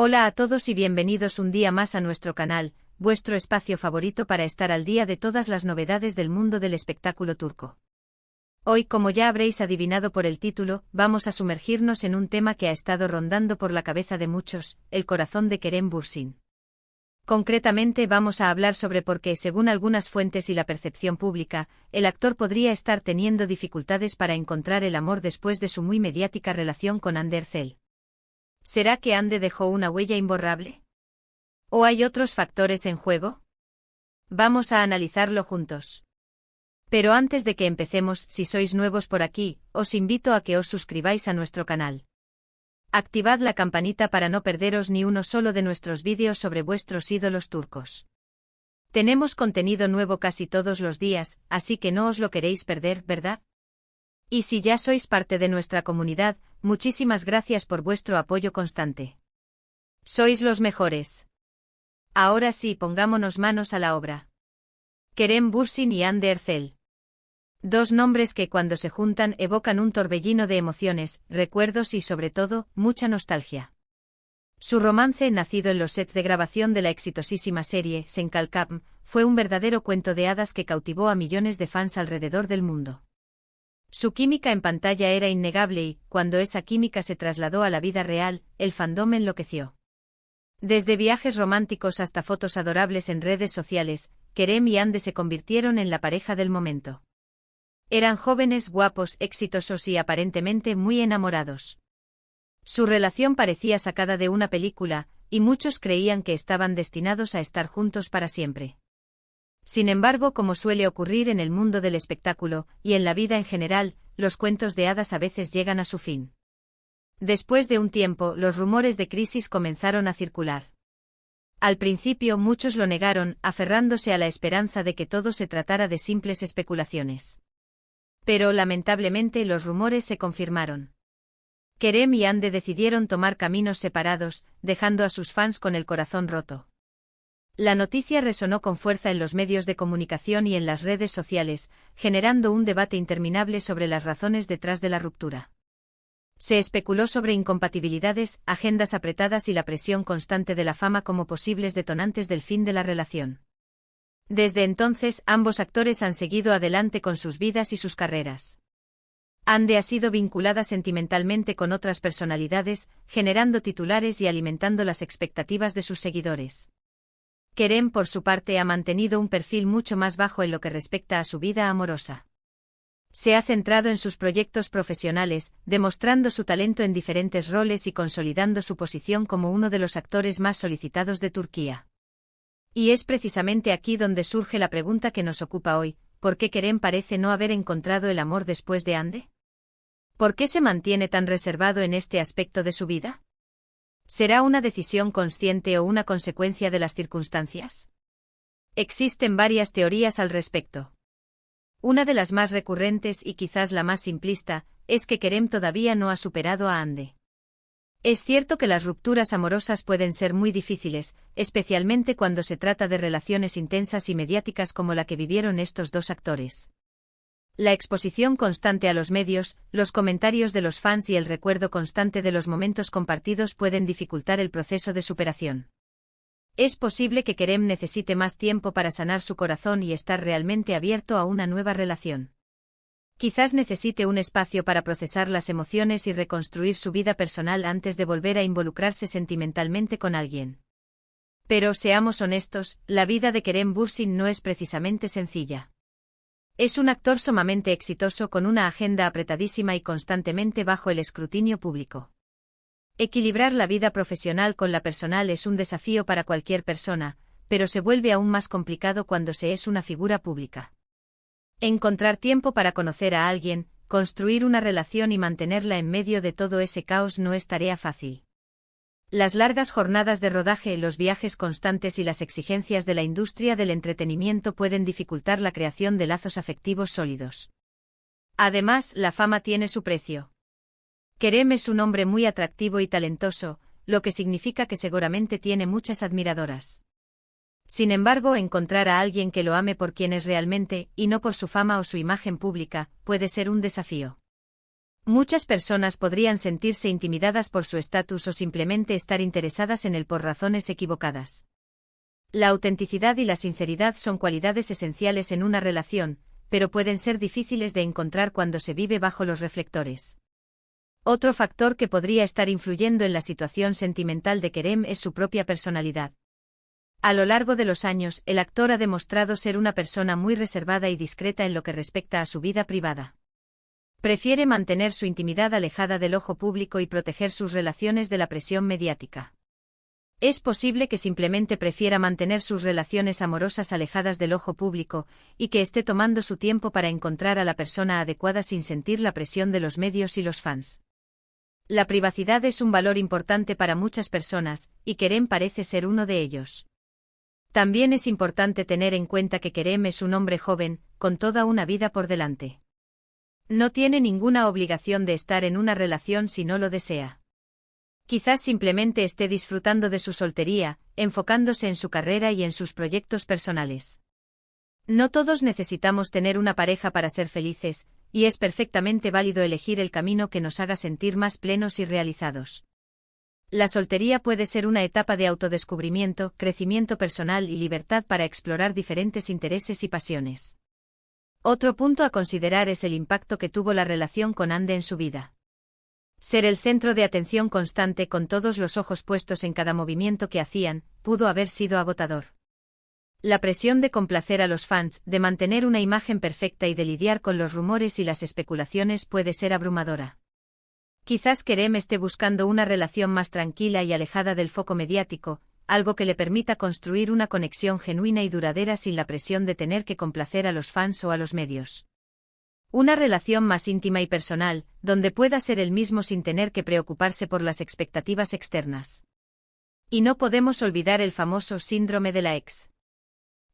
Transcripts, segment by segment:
Hola a todos y bienvenidos un día más a nuestro canal, vuestro espacio favorito para estar al día de todas las novedades del mundo del espectáculo turco. Hoy, como ya habréis adivinado por el título, vamos a sumergirnos en un tema que ha estado rondando por la cabeza de muchos, el corazón de Kerem Bürsin. Concretamente vamos a hablar sobre por qué, según algunas fuentes y la percepción pública, el actor podría estar teniendo dificultades para encontrar el amor después de su muy mediática relación con Hande Erçel. ¿Será que Hande dejó una huella imborrable? ¿O hay otros factores en juego? Vamos a analizarlo juntos. Pero antes de que empecemos, si sois nuevos por aquí, os invito a que os suscribáis a nuestro canal. Activad la campanita para no perderos ni uno solo de nuestros vídeos sobre vuestros ídolos turcos. Tenemos contenido nuevo casi todos los días, así que no os lo queréis perder, ¿verdad? Y si ya sois parte de nuestra comunidad, muchísimas gracias por vuestro apoyo constante. Sois los mejores. Ahora sí, pongámonos manos a la obra. Kerem Bürsin y Hande Erçel. Dos nombres que cuando se juntan evocan un torbellino de emociones, recuerdos y sobre todo, mucha nostalgia. Su romance, nacido en los sets de grabación de la exitosísima serie Sen Kalkam, fue un verdadero cuento de hadas que cautivó a millones de fans alrededor del mundo. Su química en pantalla era innegable y, cuando esa química se trasladó a la vida real, el fandom enloqueció. Desde viajes románticos hasta fotos adorables en redes sociales, Kerem y Hande se convirtieron en la pareja del momento. Eran jóvenes, guapos, exitosos y aparentemente muy enamorados. Su relación parecía sacada de una película, y muchos creían que estaban destinados a estar juntos para siempre. Sin embargo, como suele ocurrir en el mundo del espectáculo, y en la vida en general, los cuentos de hadas a veces llegan a su fin. Después de un tiempo, los rumores de crisis comenzaron a circular. Al principio muchos lo negaron, aferrándose a la esperanza de que todo se tratara de simples especulaciones. Pero lamentablemente los rumores se confirmaron. Kerem y Hande decidieron tomar caminos separados, dejando a sus fans con el corazón roto. La noticia resonó con fuerza en los medios de comunicación y en las redes sociales, generando un debate interminable sobre las razones detrás de la ruptura. Se especuló sobre incompatibilidades, agendas apretadas y la presión constante de la fama como posibles detonantes del fin de la relación. Desde entonces, ambos actores han seguido adelante con sus vidas y sus carreras. Hande ha sido vinculada sentimentalmente con otras personalidades, generando titulares y alimentando las expectativas de sus seguidores. Kerem, por su parte, ha mantenido un perfil mucho más bajo en lo que respecta a su vida amorosa. Se ha centrado en sus proyectos profesionales, demostrando su talento en diferentes roles y consolidando su posición como uno de los actores más solicitados de Turquía. Y es precisamente aquí donde surge la pregunta que nos ocupa hoy: ¿por qué Kerem parece no haber encontrado el amor después de Hande? ¿Por qué se mantiene tan reservado en este aspecto de su vida? ¿Será una decisión consciente o una consecuencia de las circunstancias? Existen varias teorías al respecto. Una de las más recurrentes y quizás la más simplista, es que Kerem todavía no ha superado a Hande. Es cierto que las rupturas amorosas pueden ser muy difíciles, especialmente cuando se trata de relaciones intensas y mediáticas como la que vivieron estos dos actores. La exposición constante a los medios, los comentarios de los fans y el recuerdo constante de los momentos compartidos pueden dificultar el proceso de superación. Es posible que Kerem necesite más tiempo para sanar su corazón y estar realmente abierto a una nueva relación. Quizás necesite un espacio para procesar las emociones y reconstruir su vida personal antes de volver a involucrarse sentimentalmente con alguien. Pero seamos honestos, la vida de Kerem Bürsin no es precisamente sencilla. Es un actor sumamente exitoso con una agenda apretadísima y constantemente bajo el escrutinio público. Equilibrar la vida profesional con la personal es un desafío para cualquier persona, pero se vuelve aún más complicado cuando se es una figura pública. Encontrar tiempo para conocer a alguien, construir una relación y mantenerla en medio de todo ese caos no es tarea fácil. Las largas jornadas de rodaje, los viajes constantes y las exigencias de la industria del entretenimiento pueden dificultar la creación de lazos afectivos sólidos. Además, la fama tiene su precio. Kerem es un hombre muy atractivo y talentoso, lo que significa que seguramente tiene muchas admiradoras. Sin embargo, encontrar a alguien que lo ame por quien es realmente, y no por su fama o su imagen pública, puede ser un desafío. Muchas personas podrían sentirse intimidadas por su estatus o simplemente estar interesadas en él por razones equivocadas. La autenticidad y la sinceridad son cualidades esenciales en una relación, pero pueden ser difíciles de encontrar cuando se vive bajo los reflectores. Otro factor que podría estar influyendo en la situación sentimental de Kerem es su propia personalidad. A lo largo de los años, el actor ha demostrado ser una persona muy reservada y discreta en lo que respecta a su vida privada. Prefiere mantener su intimidad alejada del ojo público y proteger sus relaciones de la presión mediática. Es posible que simplemente prefiera mantener sus relaciones amorosas alejadas del ojo público, y que esté tomando su tiempo para encontrar a la persona adecuada sin sentir la presión de los medios y los fans. La privacidad es un valor importante para muchas personas, y Kerem parece ser uno de ellos. También es importante tener en cuenta que Kerem es un hombre joven, con toda una vida por delante. No tiene ninguna obligación de estar en una relación si no lo desea. Quizás simplemente esté disfrutando de su soltería, enfocándose en su carrera y en sus proyectos personales. No todos necesitamos tener una pareja para ser felices, y es perfectamente válido elegir el camino que nos haga sentir más plenos y realizados. La soltería puede ser una etapa de autodescubrimiento, crecimiento personal y libertad para explorar diferentes intereses y pasiones. Otro punto a considerar es el impacto que tuvo la relación con Hande en su vida. Ser el centro de atención constante con todos los ojos puestos en cada movimiento que hacían, pudo haber sido agotador. La presión de complacer a los fans, de mantener una imagen perfecta y de lidiar con los rumores y las especulaciones puede ser abrumadora. Quizás Kerem esté buscando una relación más tranquila y alejada del foco mediático, algo que le permita construir una conexión genuina y duradera sin la presión de tener que complacer a los fans o a los medios. Una relación más íntima y personal, donde pueda ser él mismo sin tener que preocuparse por las expectativas externas. Y no podemos olvidar el famoso síndrome de la ex.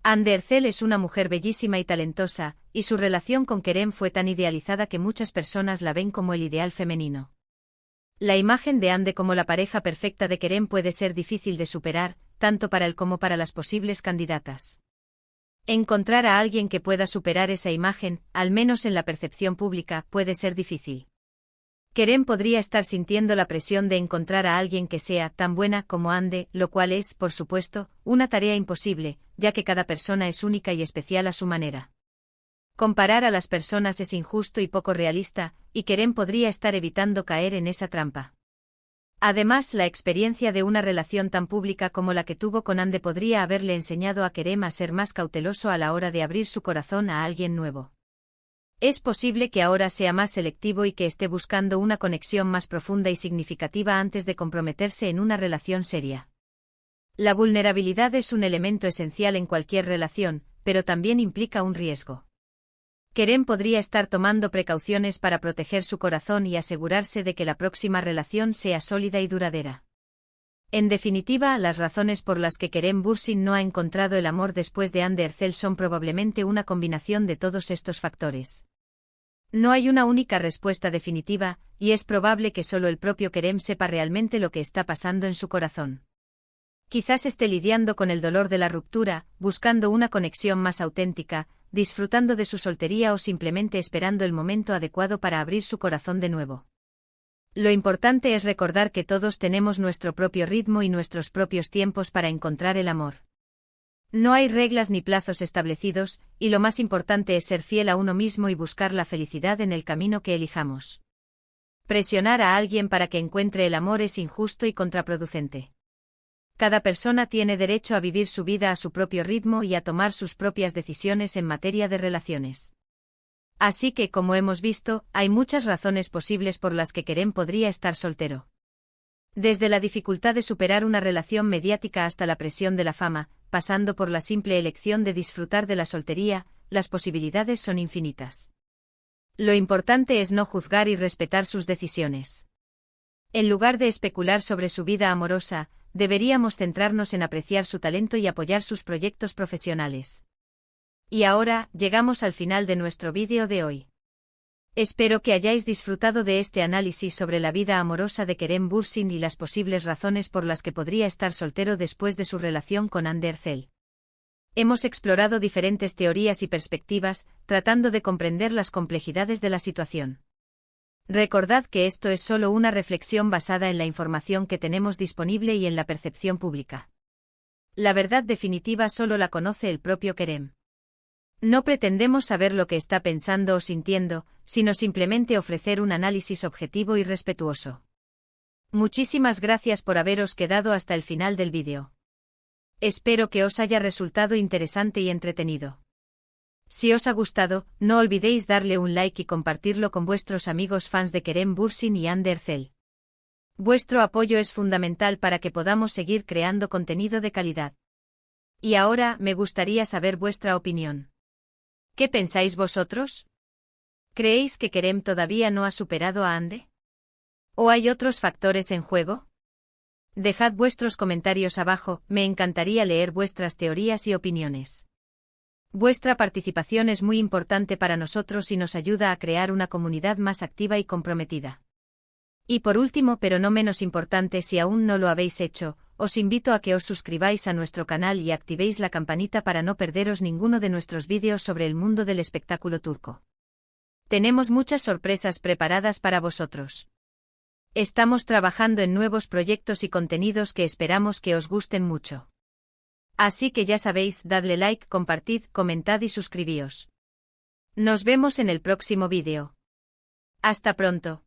Hande Erçel es una mujer bellísima y talentosa, y su relación con Kerem fue tan idealizada que muchas personas la ven como el ideal femenino. La imagen de Hande como la pareja perfecta de Kerem puede ser difícil de superar, tanto para él como para las posibles candidatas. Encontrar a alguien que pueda superar esa imagen, al menos en la percepción pública, puede ser difícil. Kerem podría estar sintiendo la presión de encontrar a alguien que sea tan buena como Hande, lo cual es, por supuesto, una tarea imposible, ya que cada persona es única y especial a su manera. Comparar a las personas es injusto y poco realista, y Kerem podría estar evitando caer en esa trampa. Además, la experiencia de una relación tan pública como la que tuvo con Hande podría haberle enseñado a Kerem a ser más cauteloso a la hora de abrir su corazón a alguien nuevo. Es posible que ahora sea más selectivo y que esté buscando una conexión más profunda y significativa antes de comprometerse en una relación seria. La vulnerabilidad es un elemento esencial en cualquier relación, pero también implica un riesgo. Kerem podría estar tomando precauciones para proteger su corazón y asegurarse de que la próxima relación sea sólida y duradera. En definitiva, las razones por las que Kerem Bürsin no ha encontrado el amor después de Hande Erçel son probablemente una combinación de todos estos factores. No hay una única respuesta definitiva, y es probable que solo el propio Kerem sepa realmente lo que está pasando en su corazón. Quizás esté lidiando con el dolor de la ruptura, buscando una conexión más auténtica, disfrutando de su soltería o simplemente esperando el momento adecuado para abrir su corazón de nuevo. Lo importante es recordar que todos tenemos nuestro propio ritmo y nuestros propios tiempos para encontrar el amor. No hay reglas ni plazos establecidos, y lo más importante es ser fiel a uno mismo y buscar la felicidad en el camino que elijamos. Presionar a alguien para que encuentre el amor es injusto y contraproducente. Cada persona tiene derecho a vivir su vida a su propio ritmo y a tomar sus propias decisiones en materia de relaciones. Así que, como hemos visto, hay muchas razones posibles por las que Kerem podría estar soltero. Desde la dificultad de superar una relación mediática hasta la presión de la fama, pasando por la simple elección de disfrutar de la soltería, las posibilidades son infinitas. Lo importante es no juzgar y respetar sus decisiones. En lugar de especular sobre su vida amorosa, deberíamos centrarnos en apreciar su talento y apoyar sus proyectos profesionales. Y ahora, llegamos al final de nuestro vídeo de hoy. Espero que hayáis disfrutado de este análisis sobre la vida amorosa de Kerem Bürsin y las posibles razones por las que podría estar soltero después de su relación con Hande Erçel. Hemos explorado diferentes teorías y perspectivas, tratando de comprender las complejidades de la situación. Recordad que esto es solo una reflexión basada en la información que tenemos disponible y en la percepción pública. La verdad definitiva solo la conoce el propio Kerem. No pretendemos saber lo que está pensando o sintiendo, sino simplemente ofrecer un análisis objetivo y respetuoso. Muchísimas gracias por haberos quedado hasta el final del vídeo. Espero que os haya resultado interesante y entretenido. Si os ha gustado, no olvidéis darle un like y compartirlo con vuestros amigos fans de Kerem Bürsin y Hande Erçel. Vuestro apoyo es fundamental para que podamos seguir creando contenido de calidad. Y ahora, me gustaría saber vuestra opinión. ¿Qué pensáis vosotros? ¿Creéis que Kerem todavía no ha superado a Hande? ¿O hay otros factores en juego? Dejad vuestros comentarios abajo, me encantaría leer vuestras teorías y opiniones. Vuestra participación es muy importante para nosotros y nos ayuda a crear una comunidad más activa y comprometida. Y por último, pero no menos importante, si aún no lo habéis hecho, os invito a que os suscribáis a nuestro canal y activéis la campanita para no perderos ninguno de nuestros vídeos sobre el mundo del espectáculo turco. Tenemos muchas sorpresas preparadas para vosotros. Estamos trabajando en nuevos proyectos y contenidos que esperamos que os gusten mucho. Así que ya sabéis, dadle like, compartid, comentad y suscribíos. Nos vemos en el próximo vídeo. Hasta pronto.